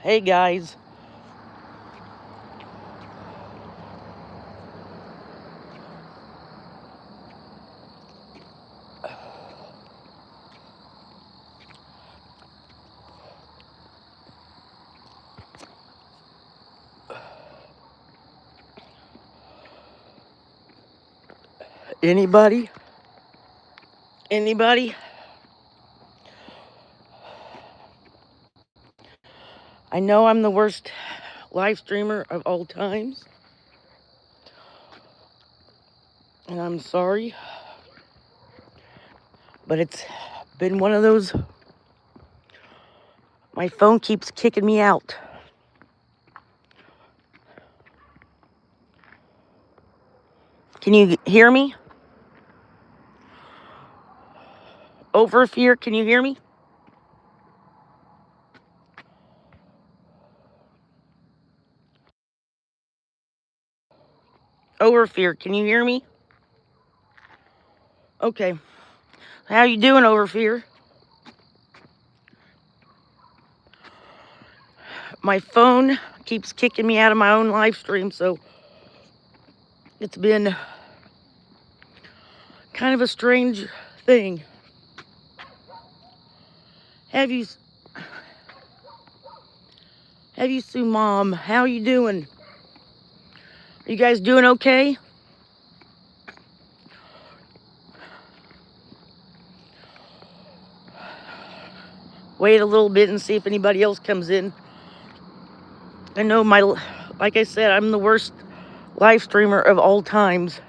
Hey guys, anybody? Anybody? I know I'm the worst live streamer of all times, and I'm sorry, but it's been one of those. My phone keeps kicking me out. Can you hear me? Over fear, can you hear me? Over fear, can you hear me? Okay. How you doing, over fear? My phone keeps kicking me out of my own live stream, so it's been kind of a strange thing. Have you seen Mom? How you doing? Are you guys doing okay? Wait a little bit and see if anybody else comes in. I know like I said, I'm the worst live streamer of all times.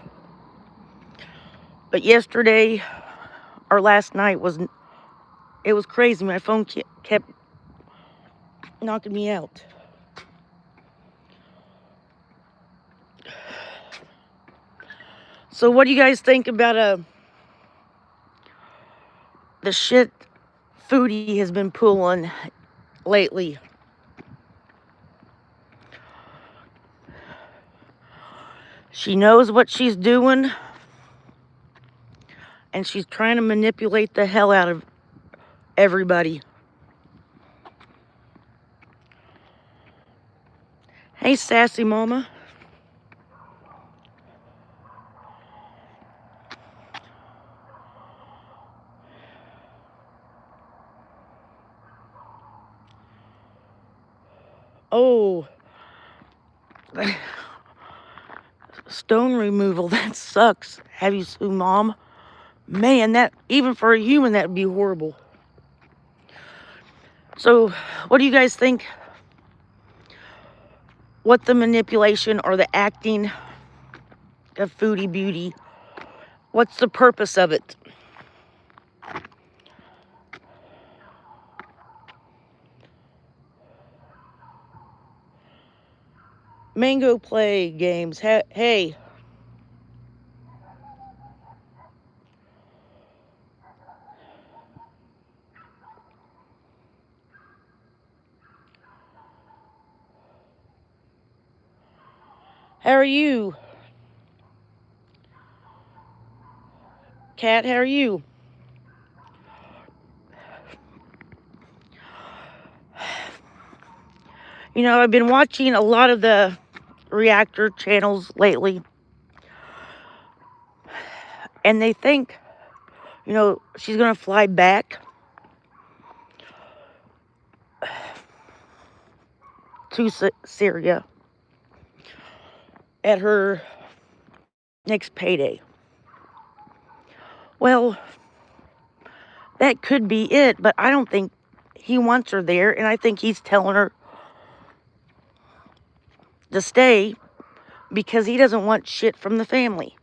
But yesterday or last night it was crazy. My phone kept knocking me out. So what do you guys think about the shit Foodie has been pulling lately? She knows what she's doing, and she's trying to manipulate the hell out of everybody. Hey, sassy mama. Oh, stone removal, that sucks. Have you seen Mom? Man, that even for a human, that would be horrible. So, what do you guys think? What the manipulation or the acting of Foodie Beauty? What's the purpose of it? Mango Play Games. Hey. How are you? Cat, how are you? You know, I've been watching a lot of the reactor channels lately, and they think, you know, she's gonna fly back to Syria at her next payday. Well, that could be it, but I don't think he wants her there, and I think he's telling her to stay because he doesn't want shit from the family.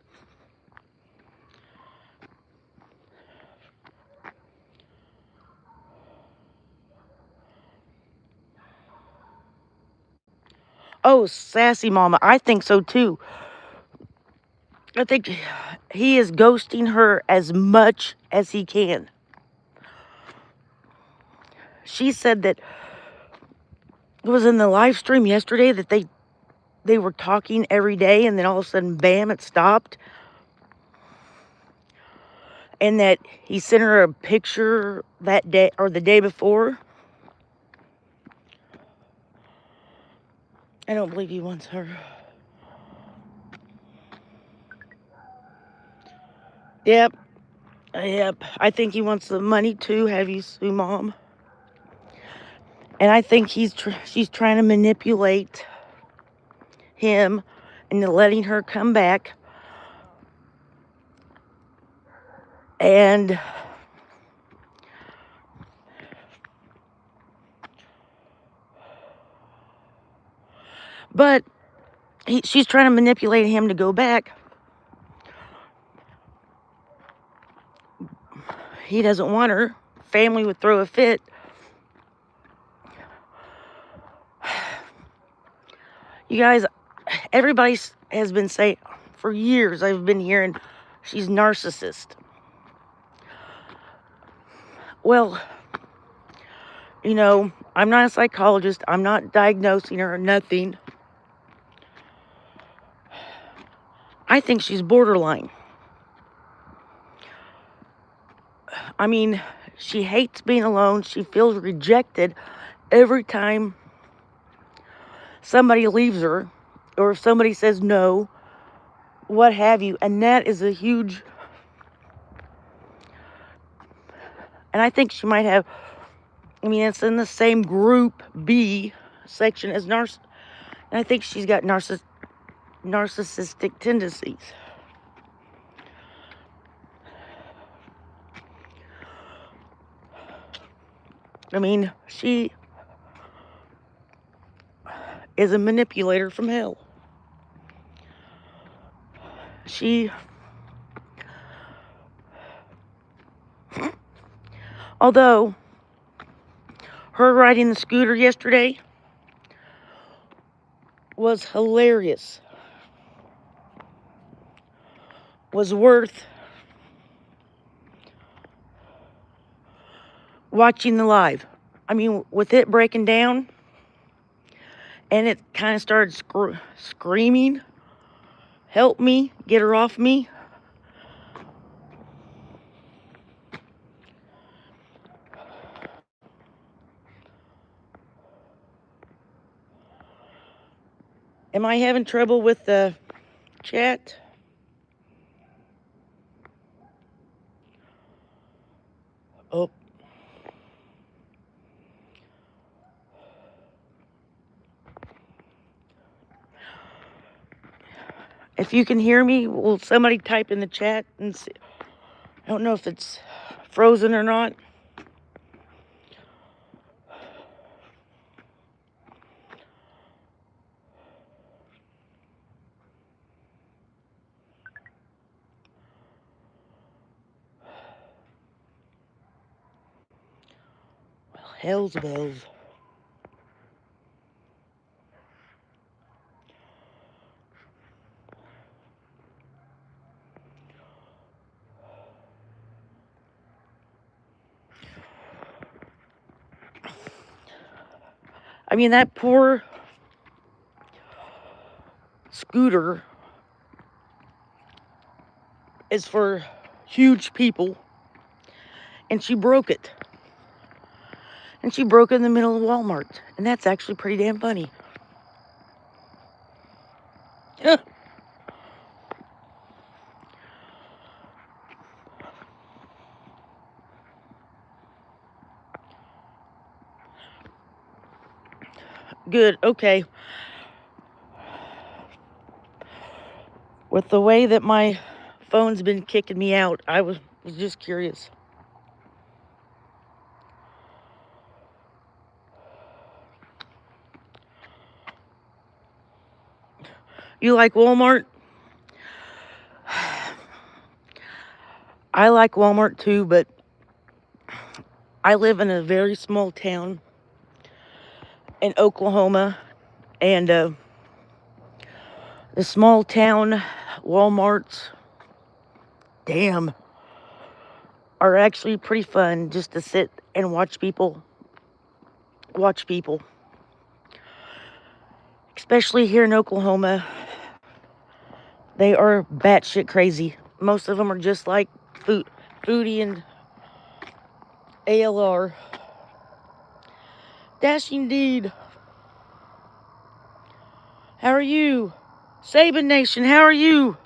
Oh, sassy mama, I think so too. I think he is ghosting her as much as he can. She said that it was in the live stream yesterday that they were talking every day, and then all of a sudden, bam, it stopped. And that he sent her a picture that day or the day before. I don't believe he wants her. Yep. Yep. I think he wants the money to have you sue Mom. And I think she's trying to manipulate him into letting her come back. And but she's trying to manipulate him to go back. He doesn't want her. Family would throw a fit. You guys, everybody has been saying, for years I've been hearing she's narcissist. Well, you know, I'm not a psychologist. I'm not diagnosing her or nothing. I think she's borderline. I mean, she hates being alone. She feels rejected every time somebody leaves her, or if somebody says no, what have you. And that is a huge... And I think she might have... I mean, it's in the same group B section as and I think she's got narcissistic tendencies. I mean, she is a manipulator from hell. Although, her riding the scooter yesterday was hilarious. Was worth watching the live. I mean, with it breaking down, and it kind of started screaming, help me, get her off me. Am I having trouble with the chat? Oh. If you can hear me, will somebody type in the chat and see? I don't know if it's frozen or not. Well, hell's bells. I mean, that poor scooter is for huge people, and she broke it. And she broke it in the middle of Walmart, and that's actually pretty damn funny. Good, okay. With the way that my phone's been kicking me out, I was just curious. You like Walmart? I like Walmart too, but I live in a very small town in Oklahoma, and the small town Walmarts, damn, are actually pretty fun just to sit and watch people. Especially here in Oklahoma, they are batshit crazy. Most of them are just like Foodie and ALR. Dashing Deed. How are you? Saban Nation, how are you?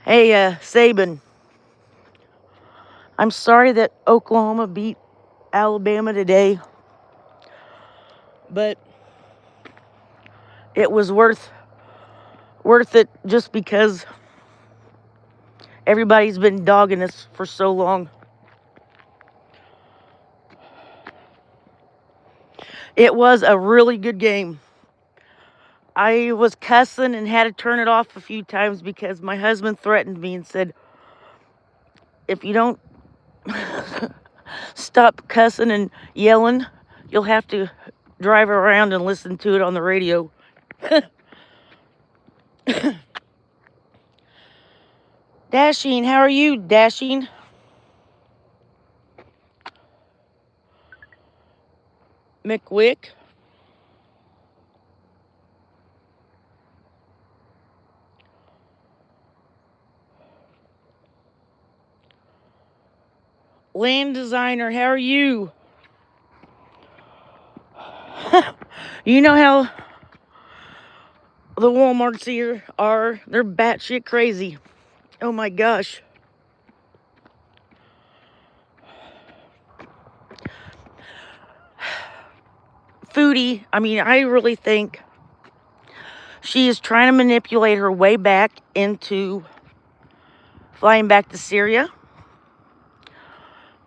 Hey, Saban. I'm sorry that Oklahoma beat Alabama today, but it was worth it just because everybody's been dogging us for so long. It was a really good game. I was cussing and had to turn it off a few times because my husband threatened me and said, if you don't stop cussing and yelling, you'll have to drive around and listen to it on the radio. Dashing, how are you, Dashing? McWick? Land designer, how are you? You know how the Walmarts here are? They're batshit crazy. Oh my gosh. Foodie, I really think she is trying to manipulate her way back into flying back to Syria.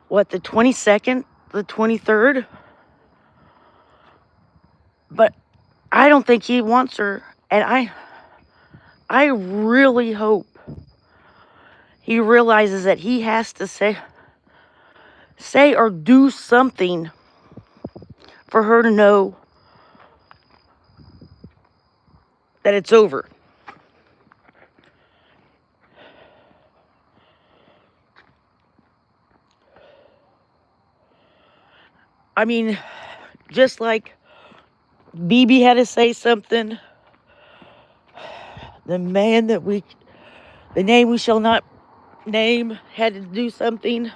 What, the 22nd, the 23rd? But I don't think he wants her. And I really hope he realizes that he has to say or do something for her to know that it's over. Just like BB had to say something, the name we shall not name, had to do something.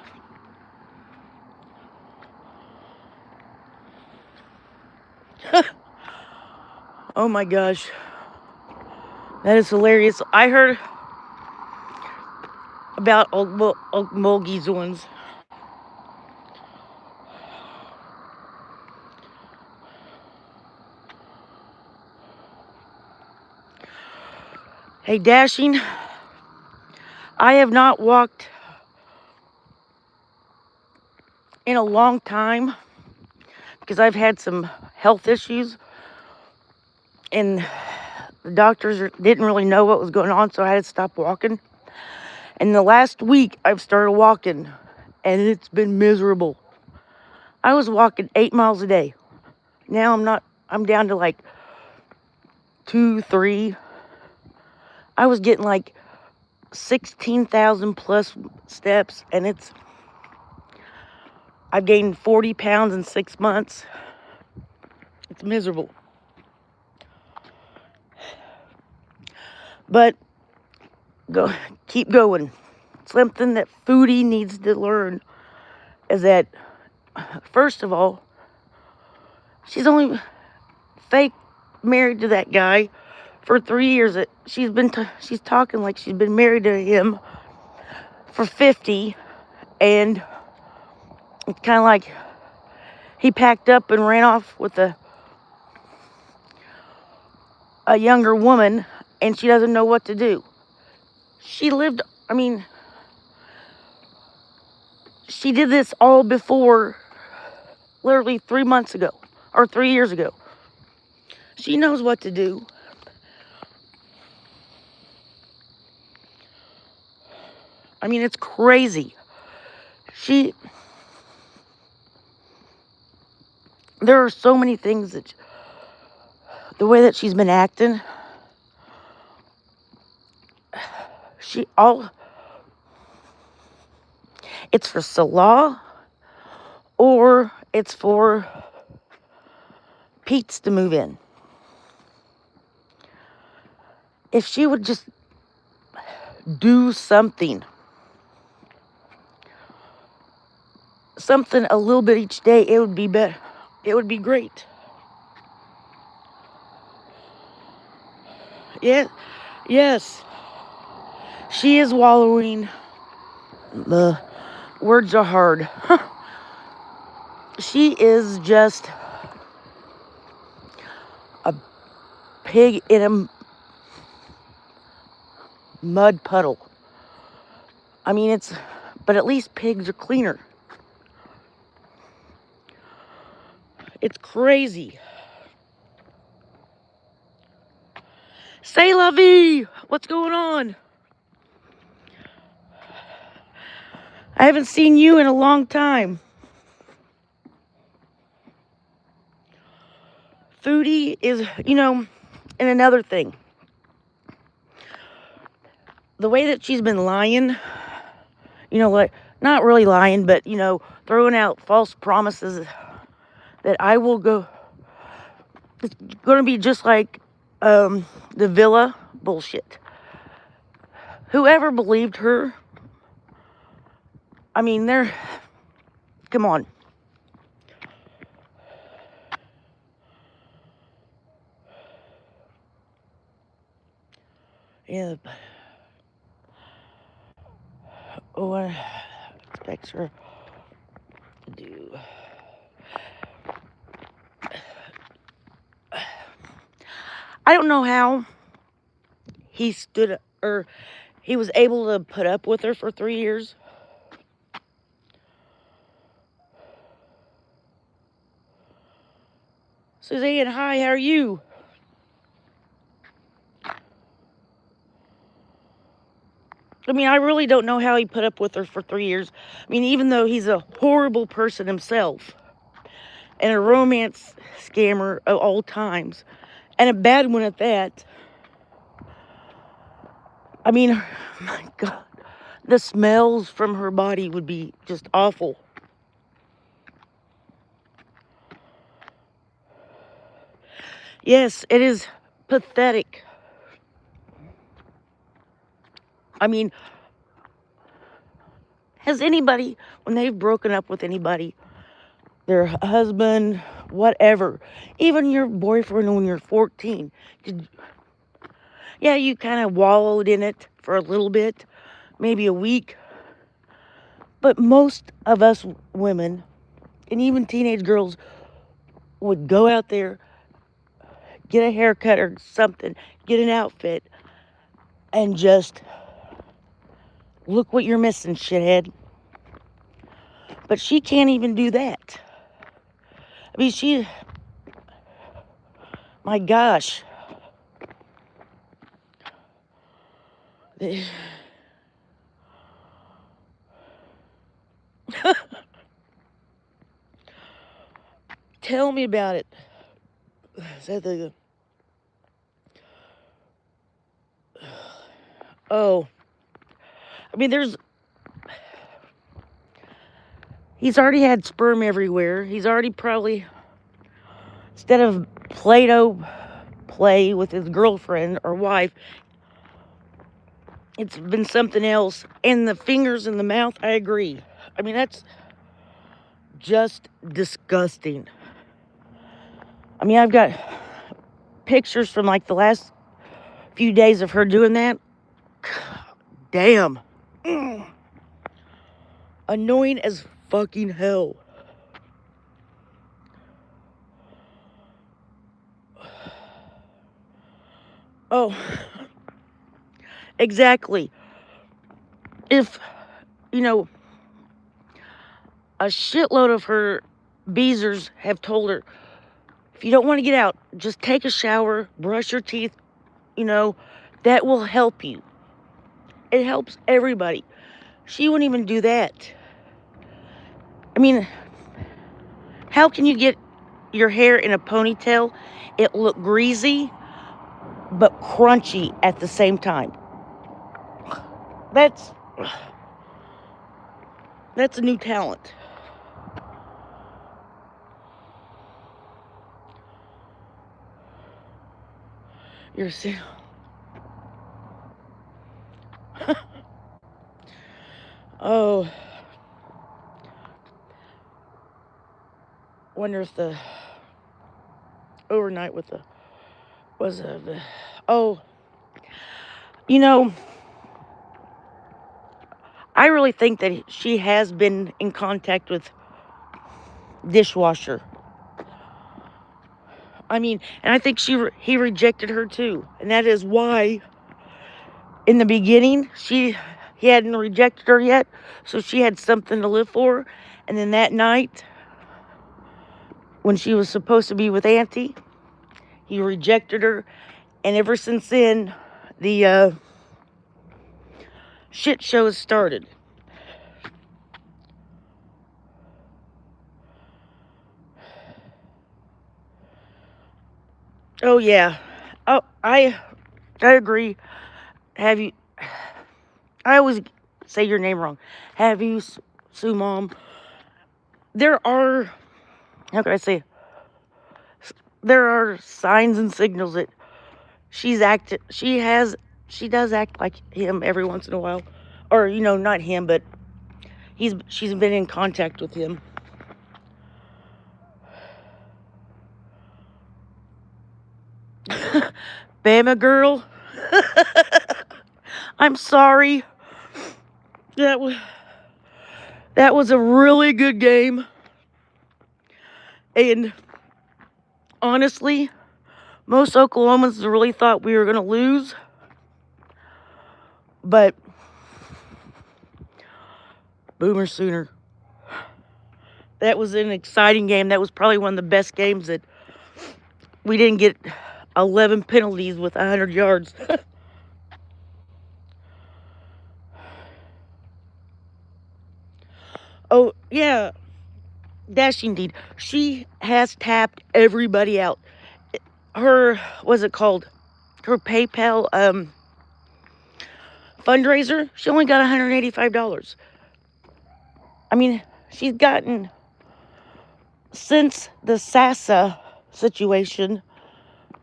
Oh my gosh. That is hilarious. I heard about Mulgie's ones. Hey, Dashing, I have not walked in a long time because I've had some health issues and the doctors didn't really know what was going on, so I had to stop walking. And the last week I've started walking and it's been miserable. I was walking 8 miles a day. Now I'm down to like 2, 3. I was getting like 16,000 plus steps, and I've gained 40 pounds in 6 months. It's miserable. But keep going. Something that Foodie needs to learn is that, first of all, she's only fake married to that guy for 3 years. She's talking like she's been married to him for 50, and it's kind of like he packed up and ran off with a younger woman, and she doesn't know what to do. She did this all before, literally 3 months ago, or 3 years ago. She knows what to do. It's crazy. There are so many things that, the way that she's been acting, it's for Salah, or it's for Pete's to move in. If she would just do something. something a little bit each day, it would be better. It would be great. Yeah, yes. She is wallowing. The words are hard. She is just a pig in a mud puddle. I mean, but at least pigs are cleaner. It's crazy. Say la vie! What's going on? I haven't seen you in a long time. Foodie is, and another thing. The way that she's been lying, like, not really lying, but, throwing out false promises that I will go. It's going to be just like the villa bullshit. Whoever believed her, I mean, come on. Yeah. What expects her to do? I don't know how he he was able to put up with her for 3 years. Suzanne, hi, how are you? I mean, I really don't know how he put up with her for 3 years. I mean, even though he's a horrible person himself and a romance scammer of all times, and a bad one at that. I mean, my God, the smells from her body would be just awful. Yes, it is pathetic. I mean, has anybody, when they've broken up with anybody, their husband, whatever, even your boyfriend when you're 14, you kind of wallowed in it for a little bit, maybe a week. But most of us women, and even teenage girls, would go out there, get a haircut or something, get an outfit, and just look what you're missing, shithead. But she can't even do that. I mean, my gosh. Tell me about it. Is that the... Oh. I mean, he's already had sperm everywhere. He's already probably, instead of Play-Doh play with his girlfriend or wife, it's been something else. And the fingers in the mouth, I agree. I mean, that's just disgusting. I mean, I've got pictures from like the last few days of her doing that. Damn. Annoying as fucking hell. Oh, exactly. If, a shitload of her beezers have told her, if you don't want to get out, just take a shower, brush your teeth, that will help you. It helps everybody. She wouldn't even do that. I mean, how can you get your hair in a ponytail? It look greasy, but crunchy at the same time. That's a new talent. You're oh. wonder if the overnight with the oh, you know, I really think that she has been in contact with dishwasher. I mean, and I think he rejected her too, and that is why in the beginning he hadn't rejected her yet, so she had something to live for. And then that night, when she was supposed to be with Auntie, he rejected her, and ever since then, the shit show has started. Oh yeah, oh I agree. Have you? I always say your name wrong. Have you, Sue Mom? There are, how can I say? There are signs and signals that she does act like him every once in a while, or not him, but she's been in contact with him. Bama girl. I'm sorry. That was a really good game. And honestly, most Oklahomans really thought we were going to lose. But Boomer Sooner. That was an exciting game. That was probably one of the best games that we didn't get 11 penalties with 100 yards. Oh, yeah. Dashing Deed. She has tapped everybody out. What's it called? Her PayPal fundraiser, she only got $185. I mean, she's gotten, since the Sasa situation,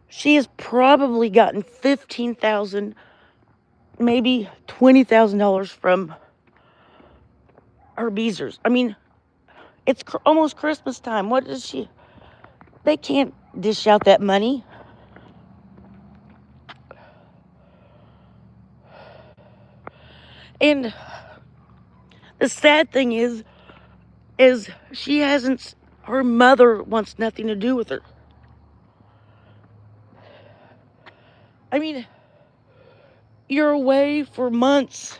she has probably gotten $15,000, maybe $20,000 from her Beezers. I mean, it's almost Christmas time. What is she? They can't dish out that money. And the sad thing is she hasn't, her mother wants nothing to do with her. I mean, you're away for months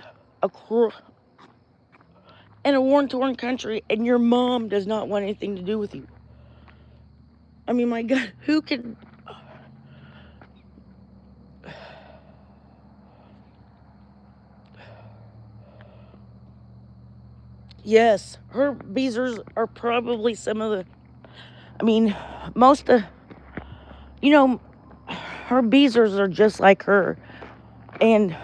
in a war-torn country, and your mom does not want anything to do with you. I mean, my God, who could... Yes, her Beezers are probably some of the... I mean, most of... her Beezers are just like her. And,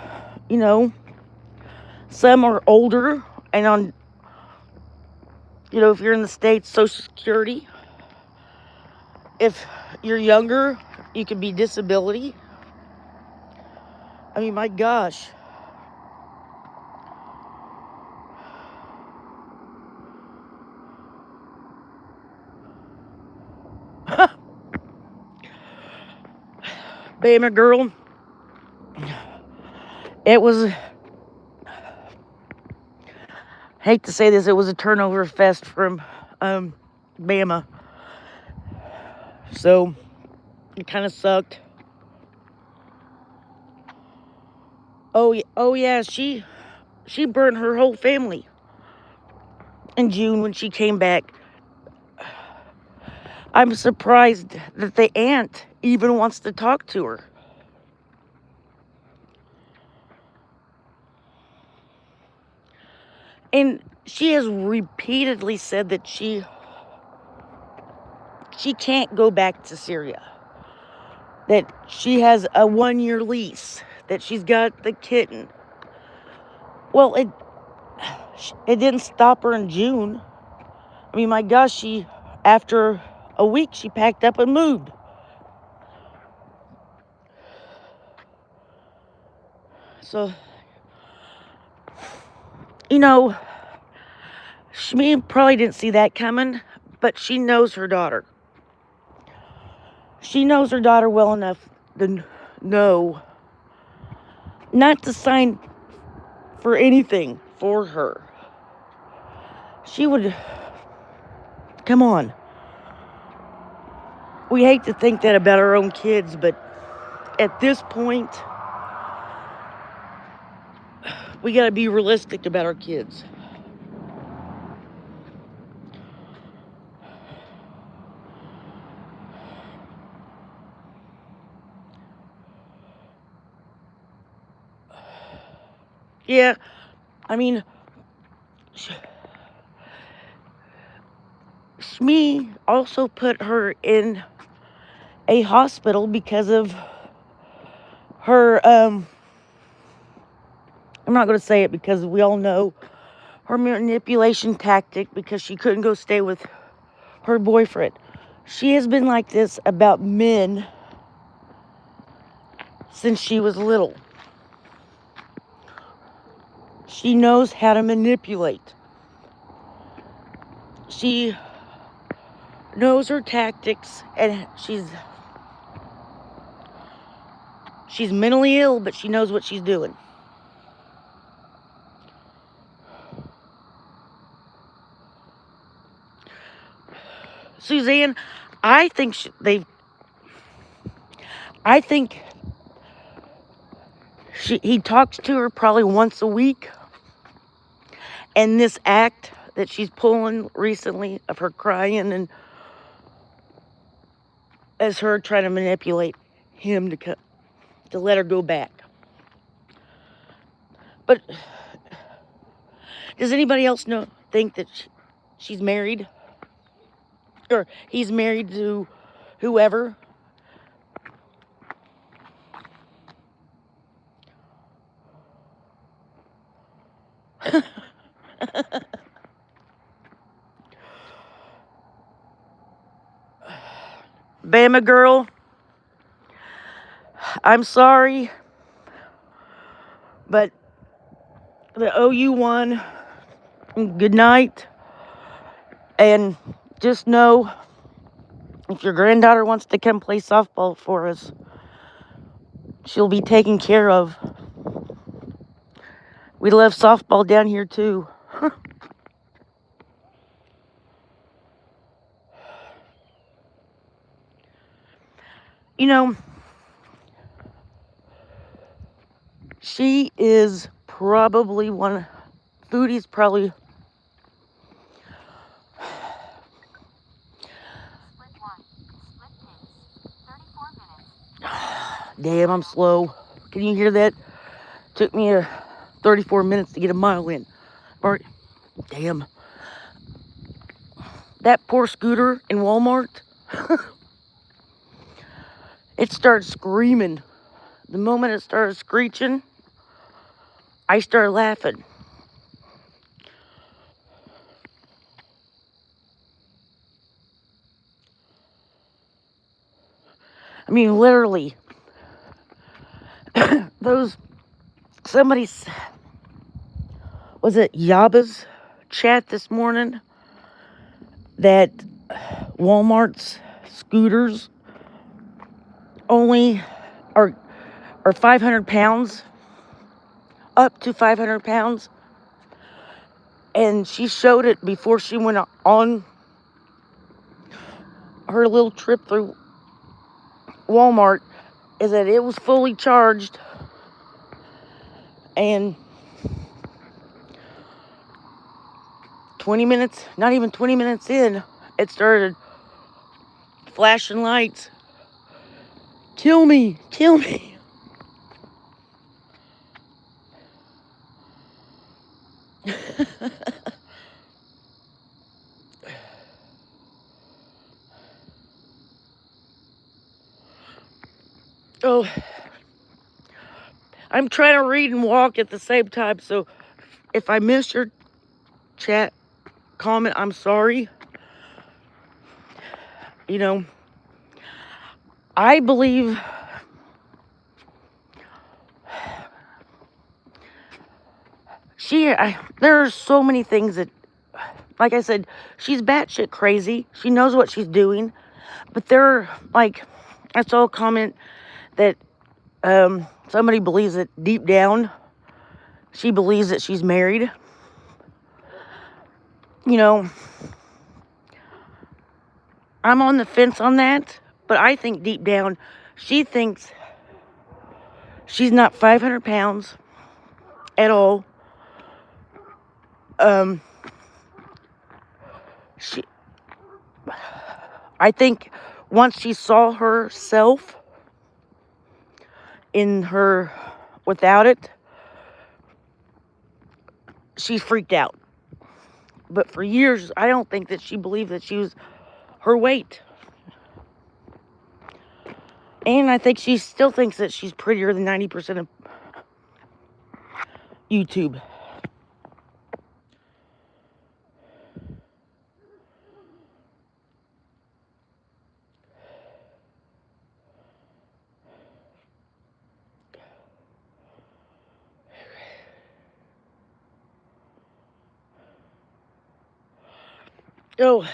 some are older and on... if you're in the States, Social Security. If you're younger, you could be disability. I mean, my gosh. Bama girl. It was... hate to say this, it was a turnover fest from Bama. So, it kind of sucked. Oh yeah, she burned her whole family in June when she came back. I'm surprised that the aunt even wants to talk to her. And she has repeatedly said that she can't go back to Syria. That she has a 1-year lease. That she's got the kitten. Well, it didn't stop her in June. I mean, my gosh, after a week, she packed up and moved. So, she probably didn't see that coming, But she knows her daughter. She knows her daughter well enough to know not to sign for anything for her. She would... Come on. We hate to think that about our own kids, but at this point, we got to be realistic about our kids. Yeah, I mean, Shmi also put her in a hospital because of her, I'm not going to say it because we all know her manipulation tactic because she couldn't go stay with her boyfriend. She has been like this about men since she was little. She knows how to manipulate. She knows her tactics, and she's mentally ill, but she knows what she's doing. Suzanne, I think he talks to her probably once a week. And this act that she's pulling recently of her crying and as her trying to manipulate him to let her go back. But does anybody else think that she's married? Or he's married to whoever? Bama girl, I'm sorry, but the OU won. Good night. And just know, if your granddaughter wants to come play softball for us, she'll be taken care of. We love softball down here too. You know, she is probably Foodie's probably... Damn, I'm slow. Can you hear that? Took me 34 minutes to get a mile in. Or, damn. That poor scooter in Walmart. It started screaming. The moment it started screeching, I started laughing. I mean, literally. Was it Yaba's chat this morning that Walmart's scooters only are 500 pounds, up to 500 pounds. And she showed it before she went on her little trip through Walmart, is that it was fully charged, and 20 minutes, not even 20 minutes in, it started flashing lights. Kill me, kill me. Oh, I'm trying to read and walk at the same time, so if I miss your chat comment, I'm sorry. You know, I believe there are so many things that like I said, she's batshit crazy. She knows what she's doing. But they're like, I saw a comment that somebody believes that deep down, she believes that she's married. You know, I'm on the fence on that, but I think deep down, she thinks she's not 500 pounds at all. She, I think once she saw herself in her without it, she freaked out. But for years, I don't think that she believed that she was her weight. And I think she still thinks that she's prettier than 90% of YouTube. Oh,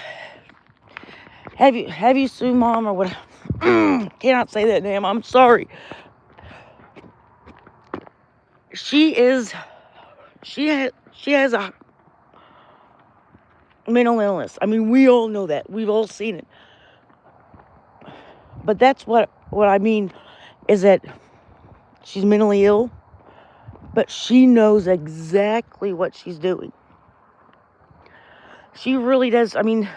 have you sue mom or what? Cannot say that name. I'm sorry. She has a mental illness. I mean, we all know that. We've all seen it. But that's what I mean is that she's mentally ill, but she knows exactly what she's doing. She really does. I mean,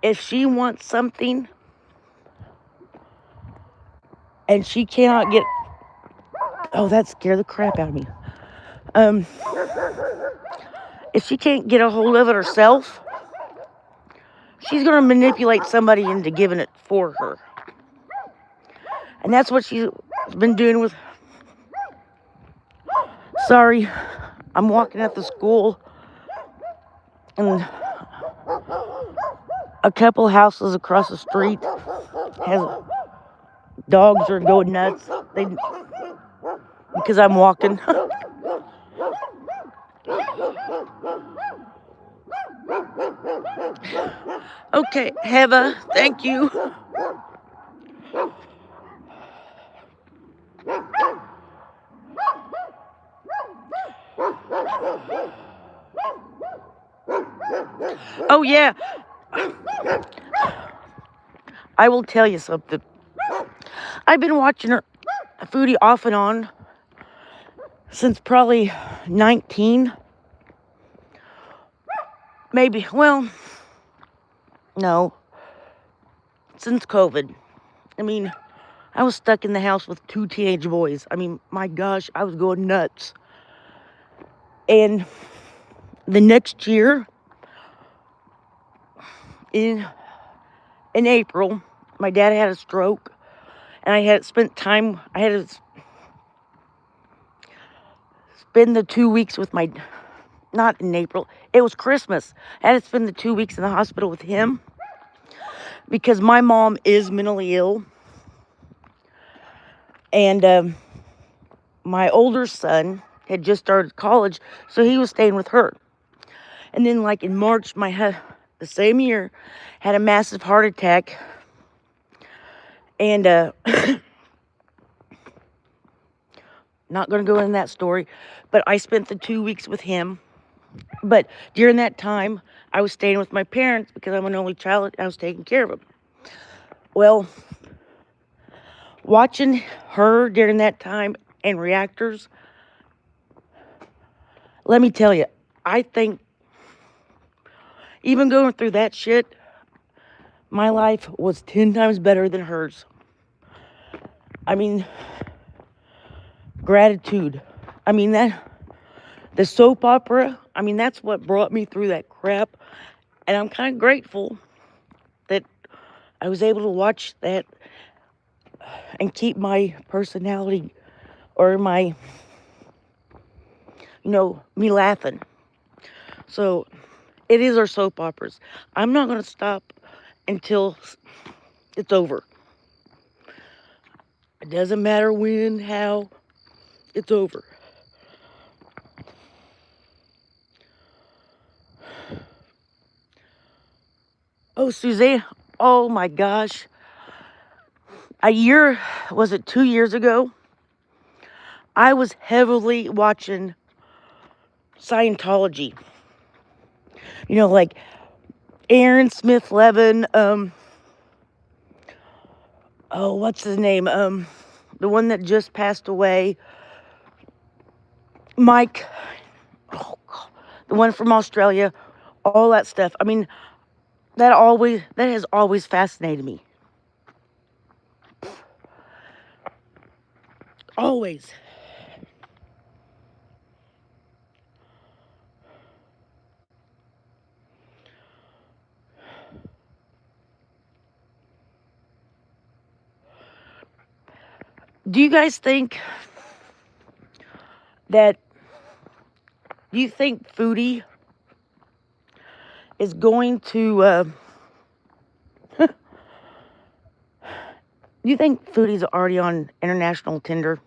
if she wants something and she cannot get, oh, that scared the crap out of me. If she can't get a hold of it herself, she's going to manipulate somebody into giving it for her. And that's what she's been doing with, sorry, I'm walking at the school and a couple houses across the street has dogs are going nuts. Because I'm walking. Okay, Heva, thank you. Oh yeah, I will tell you something. I've been watching her Foodie off and on since probably 19. Maybe, well, no, since COVID. I mean, I was stuck in the house with 2 teenage boys. I mean, my gosh, I was going nuts. And the next year, in April, my dad had a stroke, and I had to spend the 2 weeks with not in April, it was Christmas. I had to spend the 2 weeks in the hospital with him because my mom is mentally ill. And my older son had just started college, so he was staying with her. And then, like in March, the same year, had a massive heart attack. And not going to go into that story, but I spent the 2 weeks with him. But during that time, I was staying with my parents because I'm an only child. I was taking care of them. Well, watching her during that time and reactors, let me tell you, I think even going through that shit, my life was 10 times better than hers. I mean, gratitude. I mean, the soap opera, I mean, that's what brought me through that crap. And I'm kind of grateful that I was able to watch that and keep my personality or me laughing. So it is our soap operas. I'm not going to stop until it's over. It doesn't matter when, how, it's over. Oh, Suzanne. Oh my gosh. Was it 2 years ago? I was heavily watching Scientology. Like Aaron Smith Levin, oh, what's his name? The one that just passed away, Mike, oh, God, the one from Australia, all that stuff. I mean, that has always fascinated me. Always. Do you guys think that, do you think Foodie is going to, do you think Foodie's already on international Tinder?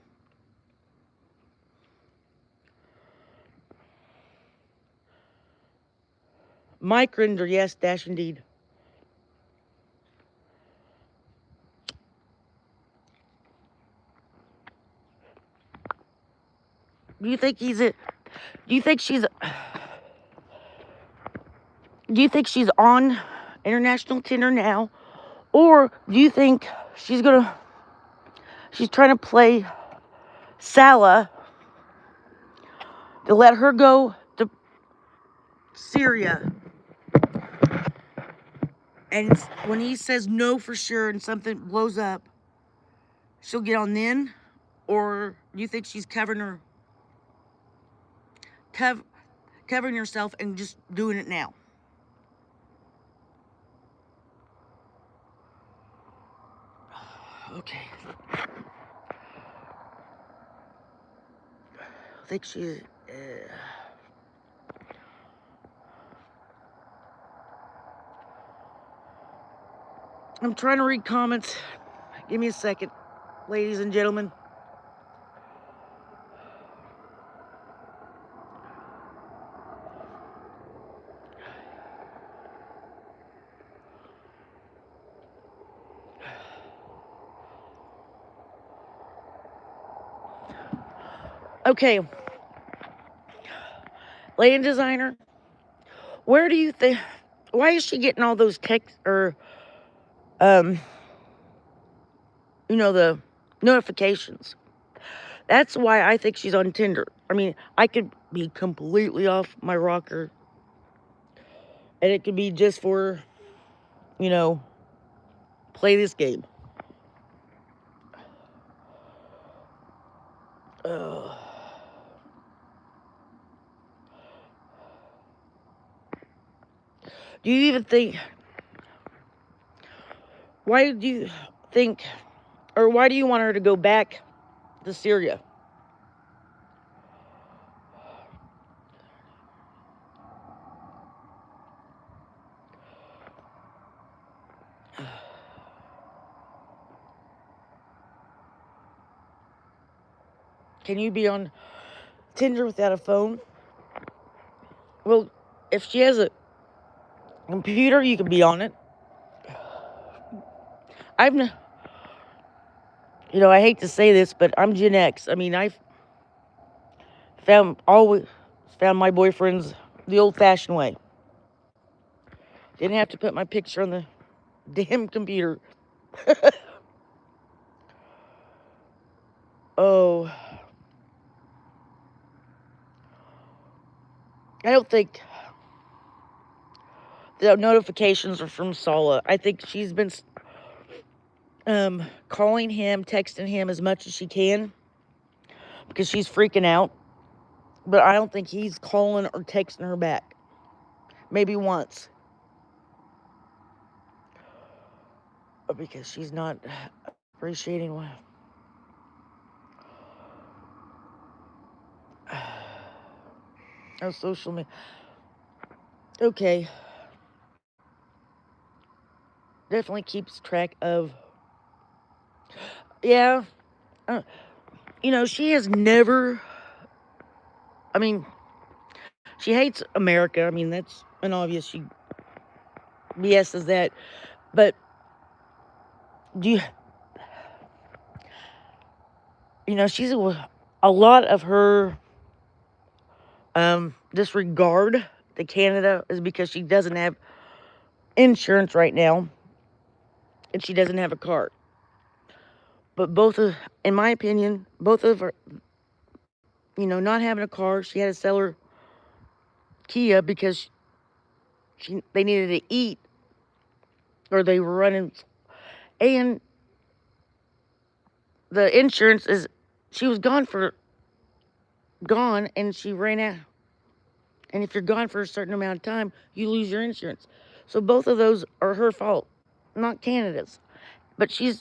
Mike Rinder, yes, dash indeed. Do you think he's a, do you think she's, do you think she's on international Tinder now? Or do you think she's trying to play Salah to let her go to Syria? And when he says no for sure and something blows up, she'll get on then? Or do you think she's covering herself and just doing it now? Okay. I think she's. I'm trying to read comments. Give me a second, ladies and gentlemen. Okay. Land designer, where do you think? Why is she getting all those texts or, um, the notifications? That's why I think she's on Tinder. I mean, I could be completely off my rocker, and it could be just for, play this game. Uh, do you even think? Why do you think, or why do you want her to go back to Syria? Can you be on Tinder without a phone? Well, if she has a computer, you can be on it. I've, I hate to say this, but I'm Gen X. I mean, I've always found my boyfriends the old-fashioned way. Didn't have to put my picture on the damn computer. Oh, I don't think the notifications are from Sala. I think she's been calling him, texting him as much as she can because she's freaking out. But I don't think he's calling or texting her back. Maybe once. Because she's not appreciating what. Oh, social media. Okay. Definitely keeps track of. Yeah. She has never. I mean, she hates America. I mean, that's an obvious. BS is that. But do you, she's a lot of her disregard to Canada is because she doesn't have insurance right now, and she doesn't have a car. But in my opinion, both of her, not having a car, she had to sell her Kia because they needed to eat, or they were running, and the insurance is, she was gone, and she ran out. And if you're gone for a certain amount of time, you lose your insurance. So both of those are her fault, not Canada's. But she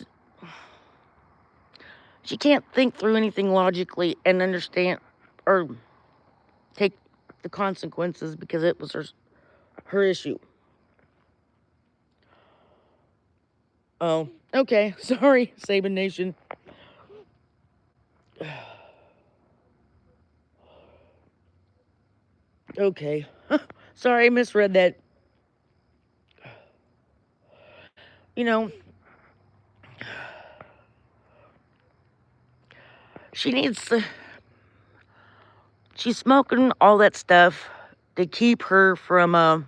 can't think through anything logically and understand or take the consequences because it was her issue. Oh, okay. Sorry, Sabin Nation. Okay. Sorry, I misread that. She needs to... She's smoking all that stuff to keep her from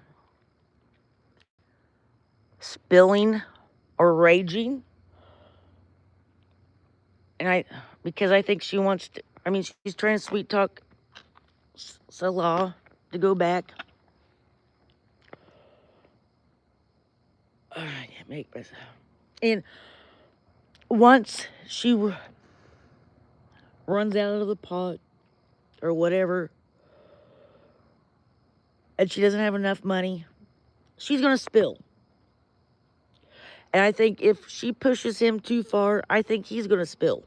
spilling or raging. And because I think she wants to... she's trying to sweet talk Salah to go back. I can't make this. And once she runs out of the pot or whatever, and she doesn't have enough money, she's going to spill. And I think if she pushes him too far, I think he's going to spill.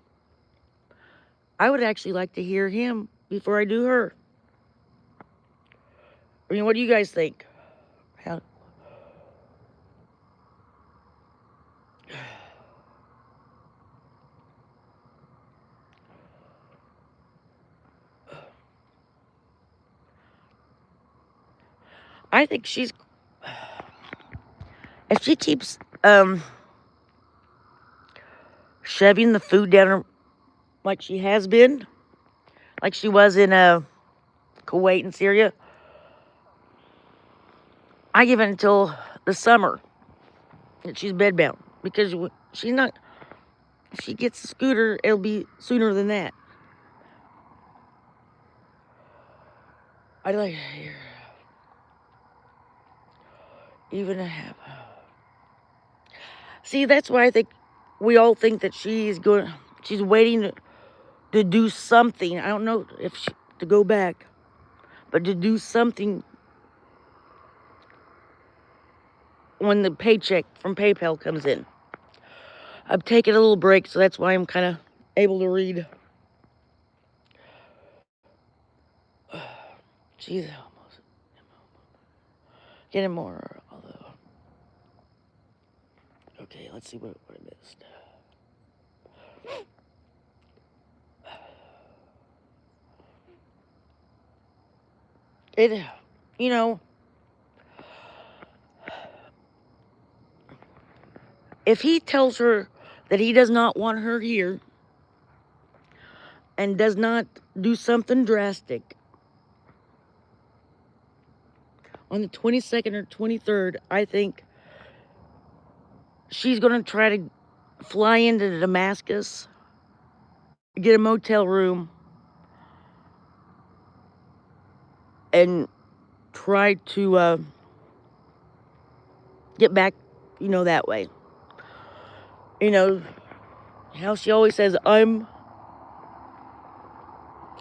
I would actually like to hear him before I do her. What do you guys think? I think if she keeps shoving the food down her, like she has been, like she was in Kuwait and Syria, I give it until the summer that she's bedbound, because she's not... If she gets a scooter, it'll be sooner than that. I'd like to hear even a half. See, that's why I think we all think that she's waiting to do something. I don't know if to go back, but to do something when the paycheck from PayPal comes in. I'm taking a little break, so that's why I'm kind of able to read. Jeez, almost getting more. Although, okay, let's see what I missed. If he tells her that he does not want her here and does not do something drastic on the 22nd or 23rd, I think she's going to try to fly into Damascus, get a motel room, and try to get back, that way. How she always says, I'm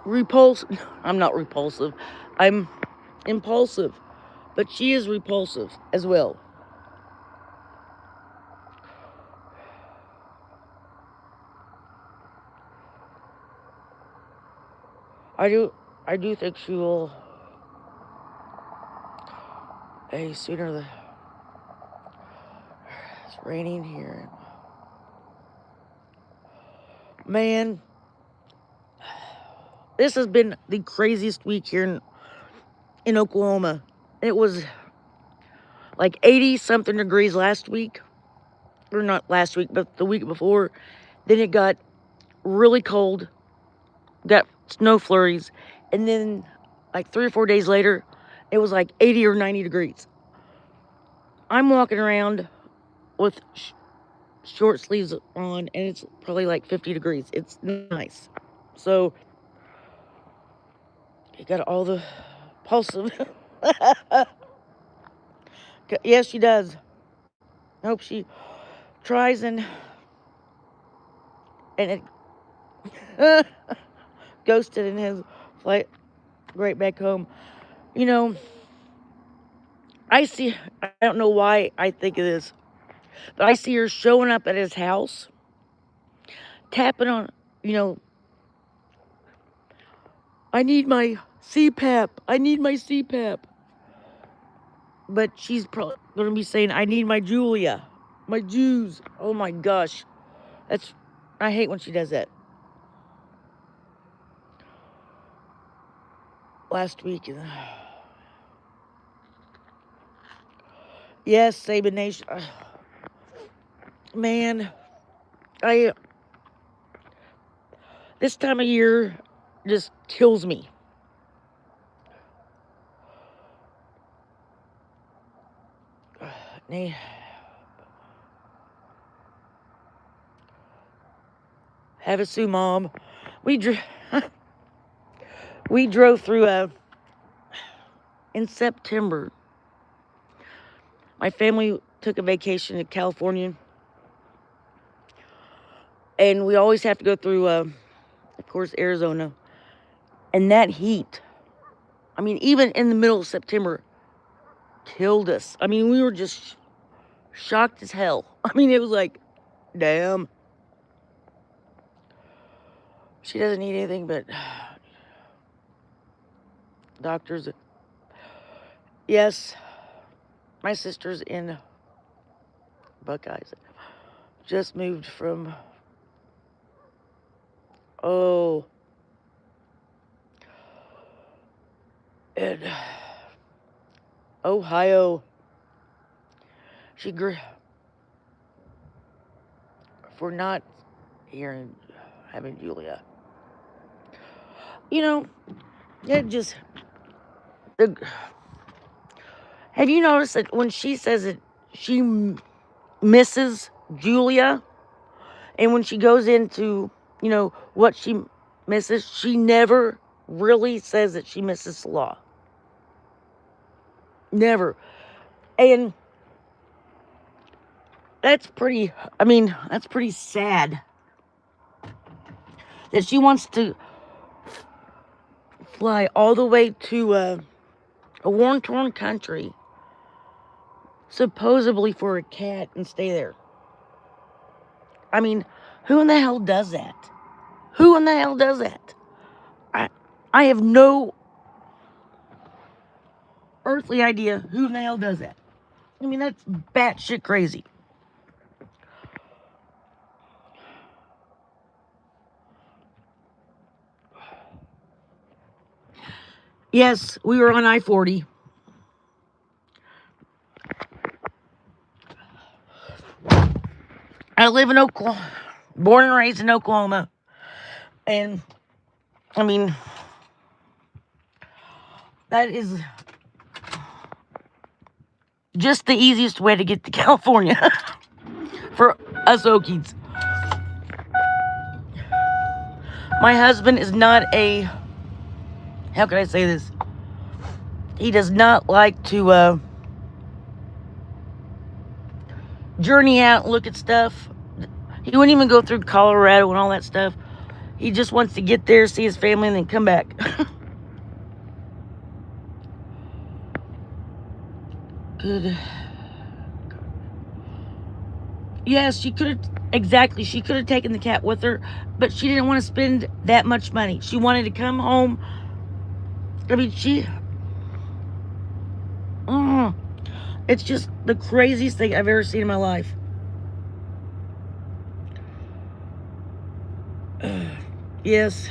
repulsive. I'm not repulsive. I'm impulsive. But she is repulsive as well. I do think she will. Hey, sooner the... It's raining here. Man, this has been the craziest week here in Oklahoma. It was like 80 something degrees last week. Or not last week, but the week before. Then it got really cold, got snow flurries, and then like 3 or 4 days later, it was like 80 or 90 degrees. I'm walking around with short sleeves on, and it's probably like 50 degrees. It's nice. So, you got all the pulse of... Yes, she does. I hope she tries and it ghosted in his flight right back home. You know, I don't know why I think of this, but I see her showing up at his house, tapping on, you know, I need my CPAP. I need my CPAP. But she's probably going to be saying, I need my Julia. My Jews. Oh my gosh. I hate when she does that. Last week. Yes, Saban Nation. Man, this time of year just kills me. Have a Sue, Mom. We drove through in September. My family took a vacation to California, and we always have to go through, of course, Arizona. And that heat, I mean, even in the middle of September, killed us. I mean, we were just shocked as hell. I mean, it was like, damn. She doesn't need anything but doctors. Yes, my sister's in Buckeyes. Just moved from, in Ohio. She grew, for not hearing, having Julia. You know, it just, have you noticed that when she says that she misses Julia, and when she goes into, you know, what she misses, she never really says that she misses Salah. Never. And that's pretty sad that she wants to fly all the way to a war-torn country, supposedly for a cat, and stay there. I mean, who in the hell does that? Who in the hell does that? I have no earthly idea who in the hell does that. I mean, that's batshit crazy. Yes, we were on I-40. I live in Oklahoma, born and raised in Oklahoma. And, I mean, that is just the easiest way to get to California for us Okies. My husband is not how can I say this? He does not like to journey out and look at stuff. He wouldn't even go through Colorado and all that stuff. He just wants to get there, see his family, and then come back. Good. Yes, she could have taken the cat with her, but she didn't want to spend that much money. She wanted to come home. I mean, it's just the craziest thing I've ever seen in my life. Yes.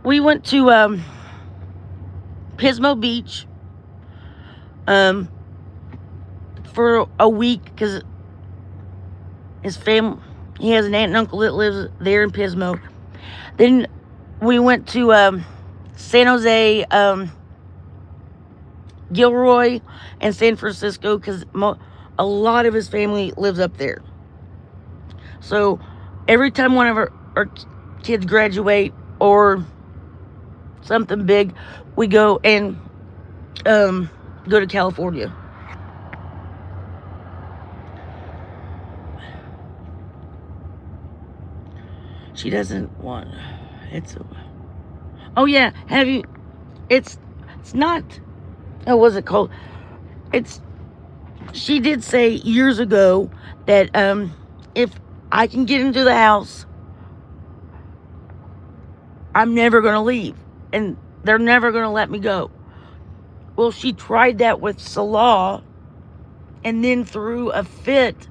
We went to Pismo Beach for a week because his family, he has an aunt and uncle that lives there in Pismo. Then we went to San Jose, Gilroy, and San Francisco because a lot of his family lives up there. So every time one of our kids graduate or something big, we go and go to California. She doesn't want. Oh yeah, have you? It's not. Oh, what's it called? She did say years ago that if I can get into the house, I'm never gonna leave, and they're never gonna let me go. Well, she tried that with Salah, and then threw a fit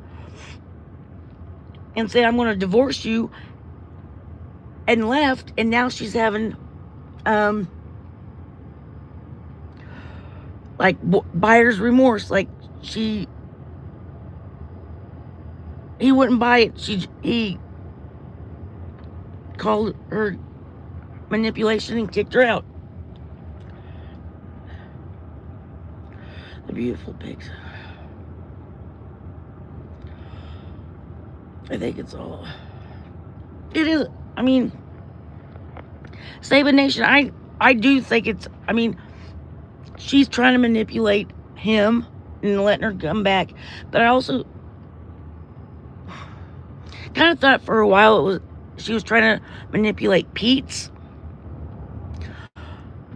and said, "I'm gonna divorce you," and left. And now she's having like buyer's remorse. Like he wouldn't buy it. He called her manipulation and kicked her out. The beautiful pigs. I think it's all. It is. I mean, Saban Nation. I do think it's. I mean, she's trying to manipulate him and letting her come back, but I also kind of thought for a while she was trying to manipulate Pete's,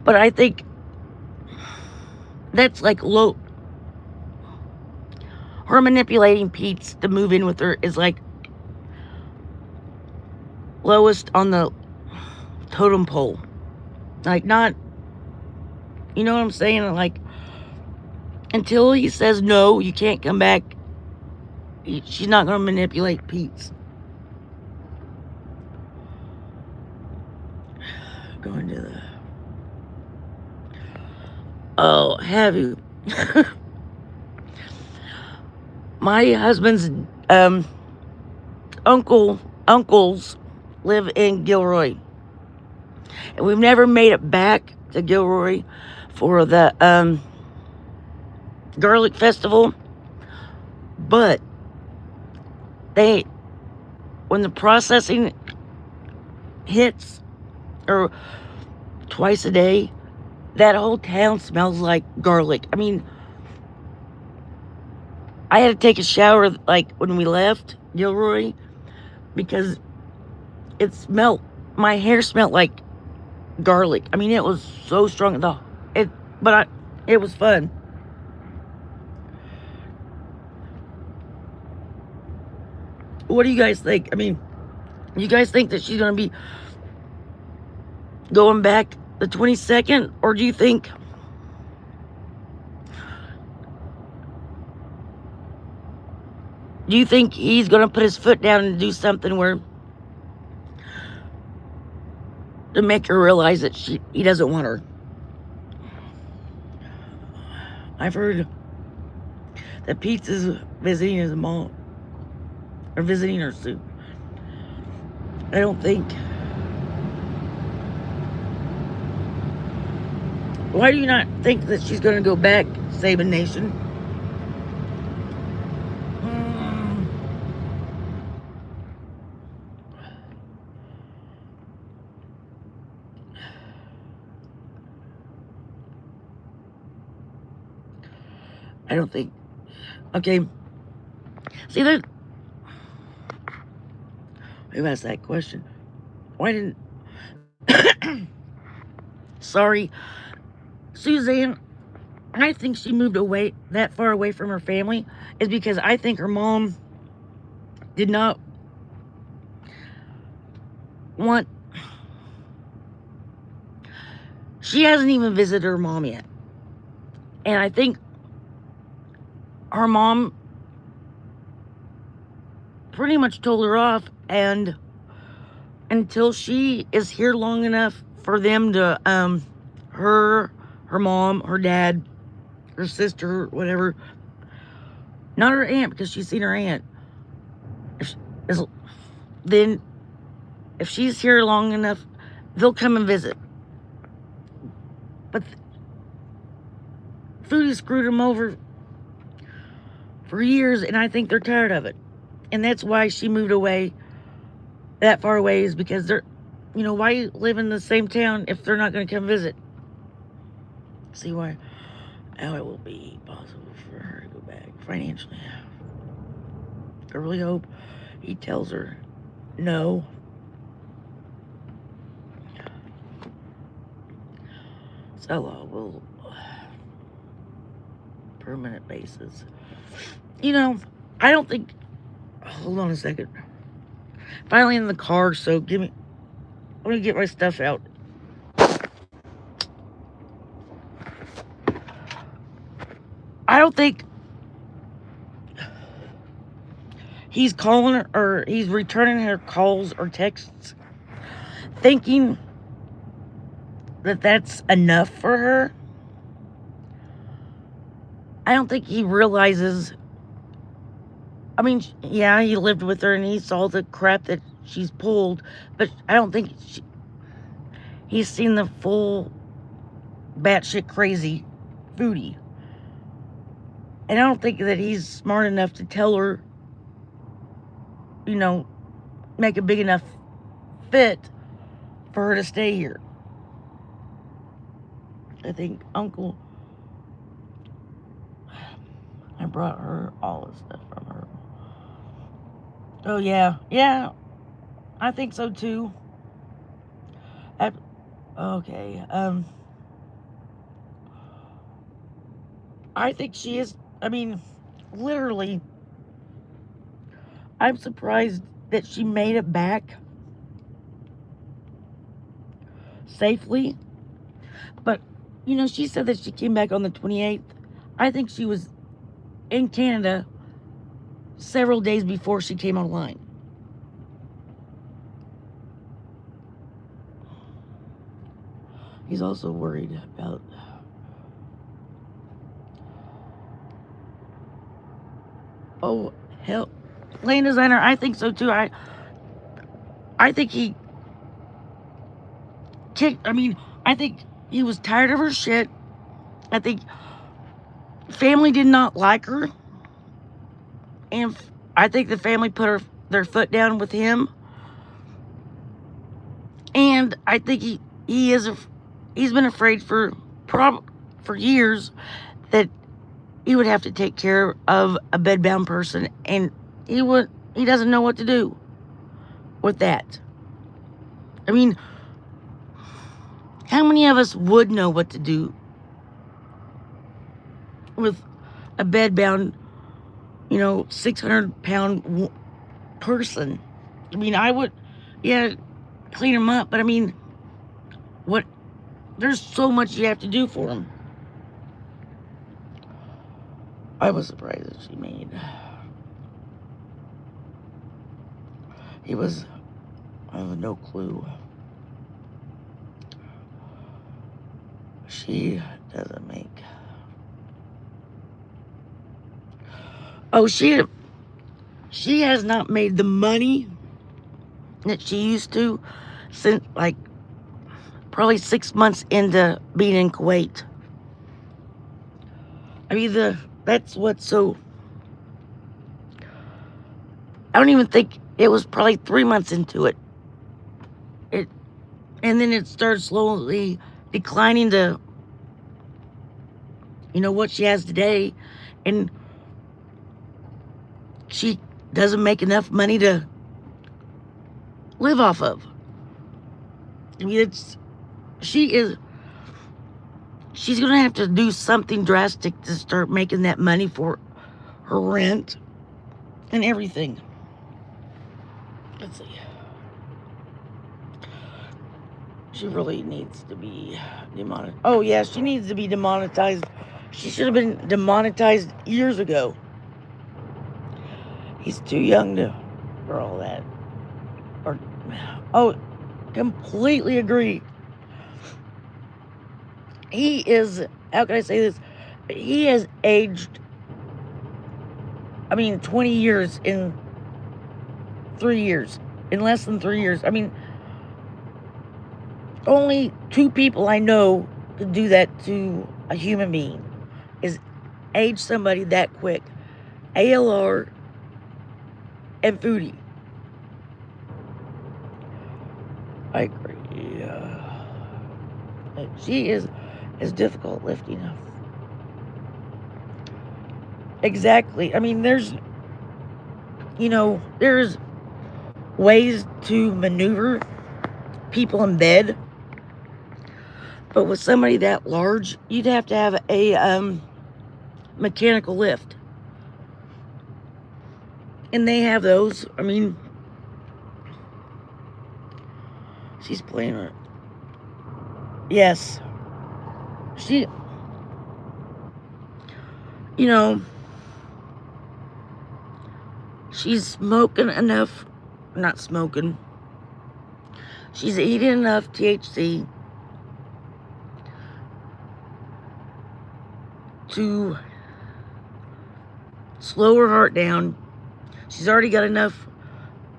but I think that's like low. Her manipulating Pete's to move in with her is like lowest on the totem pole. Like, not, you know what I'm saying? Like, until he says no, you can't come back, she's not going to manipulate Pete's. Going to the. Oh, have you? My husband's uncles live in Gilroy, and we've never made it back to Gilroy for the garlic festival. But when the processing hits, or twice a day, that whole town smells like garlic. I mean, I had to take a shower like when we left Gilroy because it smelled. My hair smelled like garlic. I mean, it was so strong. It was fun. What do you guys think? I mean, you guys think that she's gonna be going back the 22nd, or do you think he's gonna put his foot down and do something where to make her realize that he doesn't want her? I've heard that Pete is visiting his mom, or visiting her soon. I don't think. Why do you not think that she's going to go back, Saban Nation? I don't think. Okay. See that? Who asked that question? Why didn't. Sorry. Suzanne, I think she moved away that far away from her family is because I think her mom did not want. She hasn't even visited her mom yet. And I think her mom pretty much told her off, and until she is here long enough for them to, her, her mom, her dad, her sister, whatever. Not her aunt, because she's seen her aunt. Then, if she's here long enough, they'll come and visit. But Foodie screwed them over for years, and I think they're tired of it. And that's why she moved away that far away, is because they're, why live in the same town if they're not going to come visit? See why? How it will be possible for her to go back financially. I really hope he tells her no. Stella will permanent basis. I don't think. Hold on a second. Finally in the car, so I'm gonna get my stuff out. I don't think he's calling her, or he's returning her calls or texts thinking that that's enough for her. I don't think he realizes. I mean, yeah, he lived with her and he saw the crap that she's pulled, but I don't think he's seen the full batshit crazy Foodie. And I don't think that he's smart enough to tell her, make a big enough fit for her to stay here. I think Uncle, I brought her all the stuff from her. Oh, yeah. Yeah, I think so, too. Okay. I think she is, literally, I'm surprised that she made it back safely. But, she said that she came back on the 28th. I think she was in Canada several days before she came online. He's also worried about hell, lane designer. I think so too. I think he kicked. I think he was tired of her shit. I think family did not like her, and I think the family put their foot down with him. And I think he's been afraid for years that he would have to take care of a bedbound person, and he doesn't know what to do with that. How many of us would know what to do with a bedbound, 600-pound person? I would, clean him up, but what? There's so much you have to do for him. I was surprised that she made. I have no clue. She doesn't make. Oh, she has not made the money that she used to since, probably 6 months into being in Kuwait. That's what's so. I don't even think it was probably 3 months into it. And then it started slowly declining to, what she has today, and she doesn't make enough money to live off of. She's gonna have to do something drastic to start making that money for her rent and everything. Let's see. She really needs to be demonetized. Oh, yeah, she needs to be demonetized. She should have been demonetized years ago. He's too young for all that. Completely agree. he is, how can I say this? He has aged, 20 years in 3 years. In less than 3 years. Only 2 people I know could do that to a human being. Is age somebody that quick. ALR and Foodie. I agree. She is difficult lifting up. Exactly. There's ways to maneuver people in bed, but with somebody that large, you'd have to have a mechanical lift, and they have those. She's playing her. Yes, she. She's smoking enough. Not smoking. She's eating enough THC to slow her heart down. She's already got enough,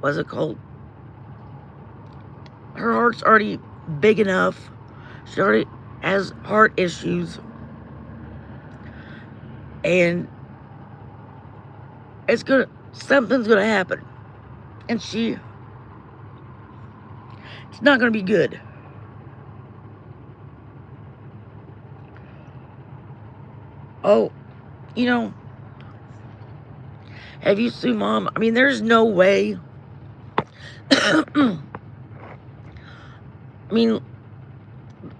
what's it called? Her heart's already big enough. She already has heart issues. And something's gonna happen. And it's not gonna be good. Oh, have you seen Mom? There's no way.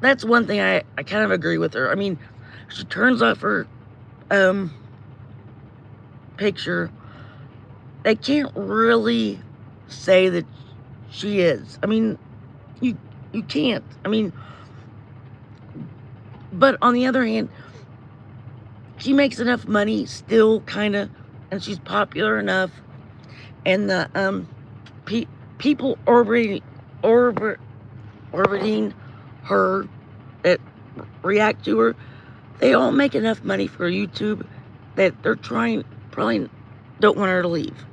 That's one thing I kind of agree with her. She turns off her picture. They can't really say that she is. You can't. But on the other hand, she makes enough money still, kind of, and she's popular enough, and the people orbiting her that react to her, they all make enough money for YouTube that they're probably don't want her to leave.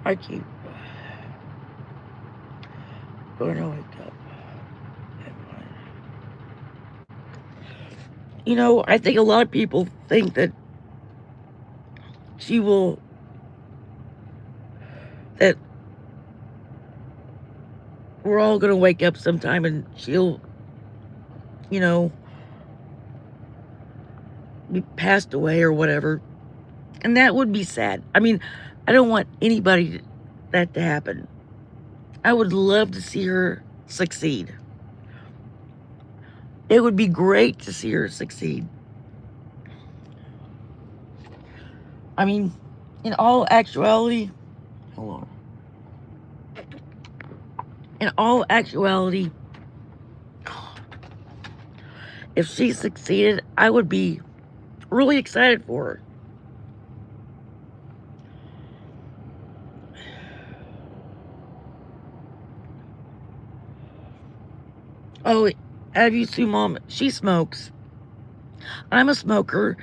I keep going to wake up. I think a lot of people think that that we're all going to wake up sometime and she'll, be passed away or whatever. And that would be sad. I don't want anybody that to happen. I would love to see her succeed. It would be great to see her succeed. In all actuality, hold on. In all actuality, if she succeeded, I would be really excited for her. Oh, have you seen Mom? She smokes. I'm a smoker,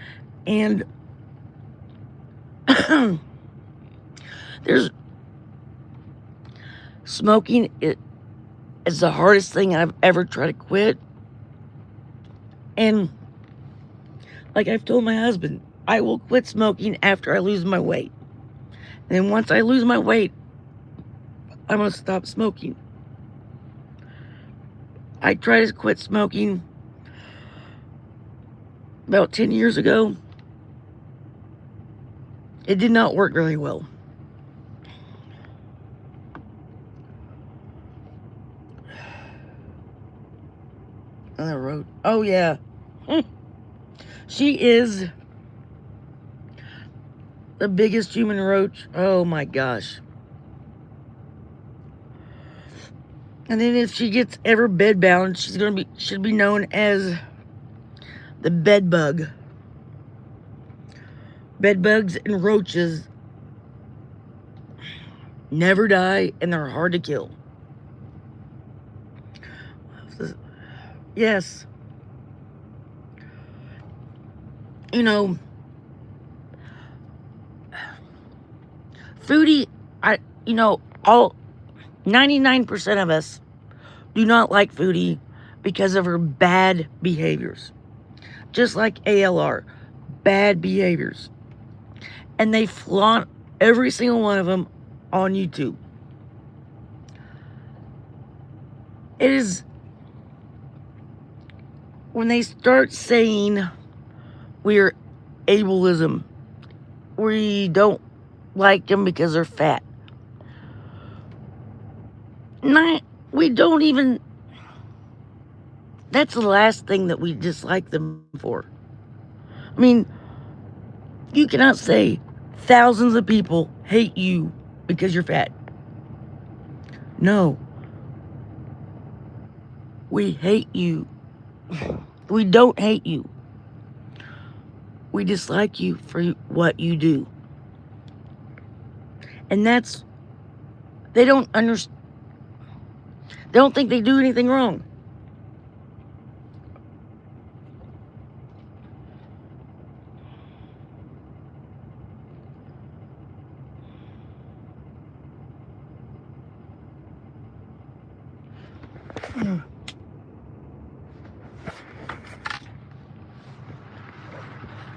and there's smoking. It is the hardest thing I've ever tried to quit. And like I've told my husband, I will quit smoking after I lose my weight. And once I lose my weight, I'm going to stop smoking. I tried to quit smoking about 10 years ago. It did not work very well. On the road. Oh, yeah. She is the biggest human roach. Oh, my gosh. And then if she gets ever bedbound, should be known as the bed bug. Bed bugs and roaches never die, and they're hard to kill. Yes. You know, Foodie, all 99% of us do not like Foodie because of her bad behaviors. Just like ALR, bad behaviors. And they flaunt every single one of them on YouTube. It is when they start saying we're ableism, we don't like them because they're fat. We don't even, that's the last thing that we dislike them for. I mean, you cannot say thousands of people hate you because you're fat. No. We hate you. We don't hate you. We dislike you for what you do. And that's, they don't understand. They don't think they do anything wrong.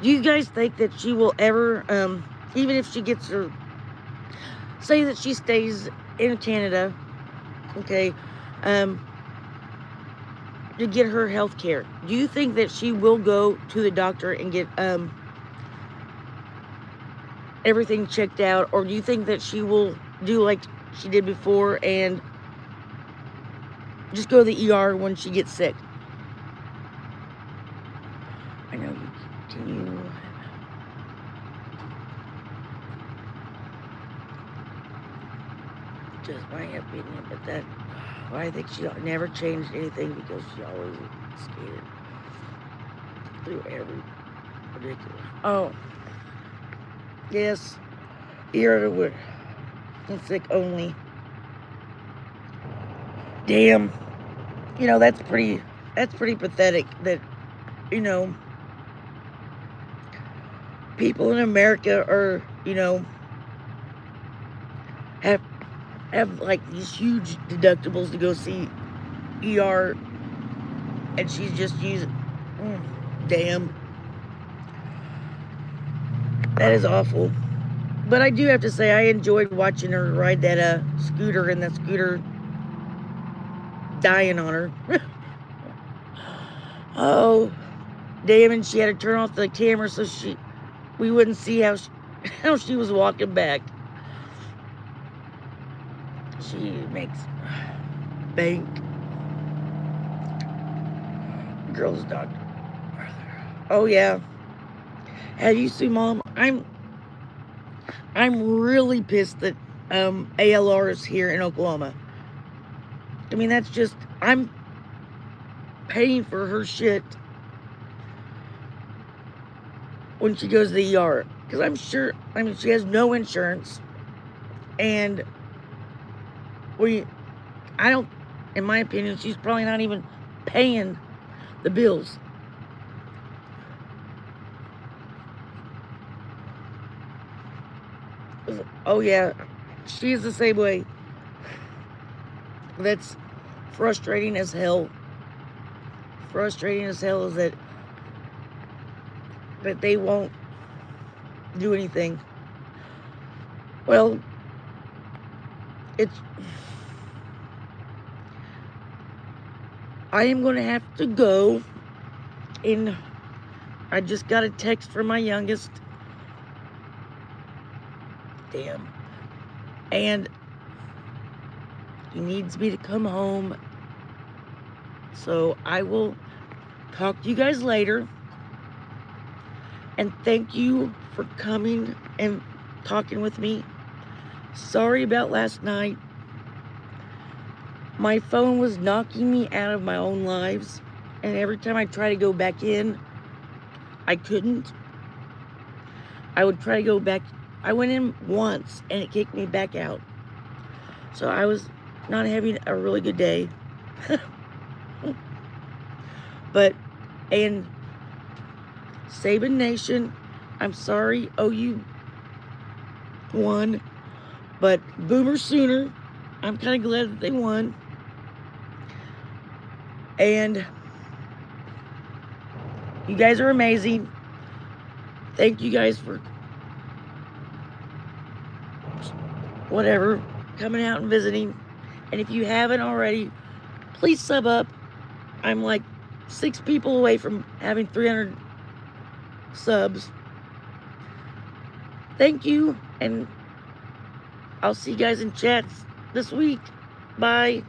Do you guys think that she will ever, even if she gets her, say that she stays in Canada, okay, to get her health care, do you think that she will go to the doctor and get everything checked out, or do you think that she will do like she did before and just go to the ER when she gets sick? I know you can. Just my opinion, but that, well, I think she never changed anything because she always skated through every ridiculous. Oh, yes, ear and sick only. Damn, that's pretty pathetic that, people in America are, have like these huge deductibles to go see ER, and she's just using, damn, that is awful. But I do have to say, I enjoyed watching her ride that scooter, and that scooter dying on her. Oh, damn, and she had to turn off the camera so we wouldn't see how she was walking back. She makes bank. Girl's doctor. Oh yeah. Have you seen Mom? I'm really pissed that ALR is here in Oklahoma. I mean, that's just, I'm paying for her shit when she goes to the ER. Because I'm sure, she has no insurance. And in my opinion, she's probably not even paying the bills. Oh yeah, she's the same way. That's frustrating as hell. Frustrating as hell is that they won't do anything. Well, I am going to have to go. And I just got a text from my youngest. Damn. And he needs me to come home. So I will talk to you guys later. And thank you for coming and talking with me. Sorry about last night. My phone was knocking me out of my own lives. And every time I try to go back in, I couldn't. I would try to go back. I went in once and it kicked me back out. So I was not having a really good day. But, and Saban Nation, I'm sorry, OU won. But Boomer Sooner, I'm kind of glad that they won. And you guys are amazing. Thank you guys for whatever, coming out and visiting. And if you haven't already, please sub up. I'm like 6 people away from having 300 subs. Thank you, and I'll see you guys in chats this week. Bye.